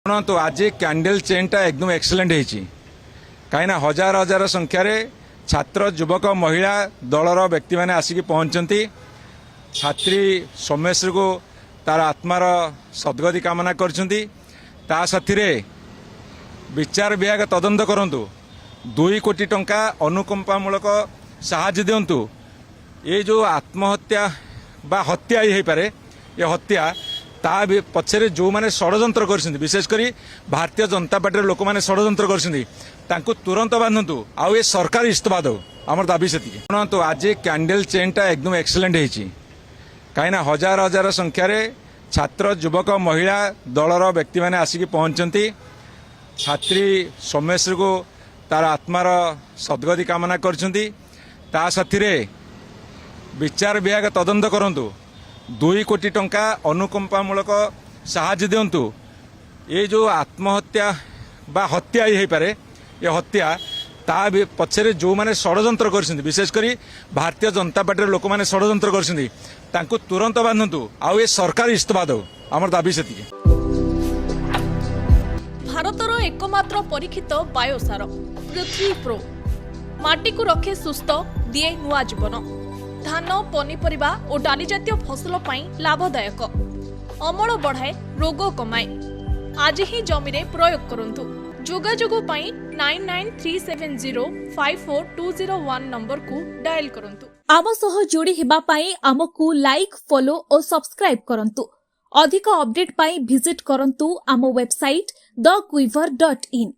शुणु आज कैंडल चेनटा एकदम एक्सीलेंट होती कहीं हजार हजार संख्यार छात्र युवक महिला दलर व्यक्ति मैंने आसिक पहुंचती छात्री सोमेश्वर को तार आत्मार सद्गति कामना करछंती ता साथी विचार विभाग तदंत करंतु 2 कोटी टंका अनुकंपामूलक साहाय्य दिंतु ये जो आत्महत्या बा हत्या ही पारे ये हत्या ता पछरे जो माने षड्यंत्र करछंती विशेषकर भारतीय जनता पार्टी लोक माने षड्यंत्र करछंती तांको तुरंत बांधतु आउ ये सरकार इस्तीफा दो आमर दाबी से शुणु आज कैंडल चेनटा एकदम एक्सीलेंट होती कहीं हजार हजार संख्यार छात्र युवक महिला दलर व्यक्ति मैंने आसिक पहुंचती छात्री सोमेश्वर को तार आत्मार सद्गति कामना करछंती ता साथी विचार विभाग तदंत करंतु 2 कोटी टंका अनुकंपामूलक साहाय्य दिंतु ये जो आत्महत्या बा हत्या ही पारे ये हत्या ता पछरे जो माने षड्यंत्र करछंती विशेषकर भारतीय जनता पार्टी लोक माने षड्यंत्र करछंती तांको तुरंत बांधतु आउ ये सरकार इस्तीफा दो आमर दाबी से भारतर एकमात्र परीक्षित बायोसार पृथ्वी प्रो माटी को रखे सुस्थ दिए नुआ जीवन धान पनीपरिबा और डाली जातीय फसल पाई लाभदायक अमल बढ़ाए रोग कमाए आज ही जमी रे प्रयोग करंतु जोगाजोग पाई 9937054201 नंबर को डायल करंतु आम सह जोड़ी हेबा पाई आमकु लाइक फॉलो और सब्सक्राइब करंतु अधिक अपडेट पाई विजिट करंतु आम वेबसाइट thequiver.in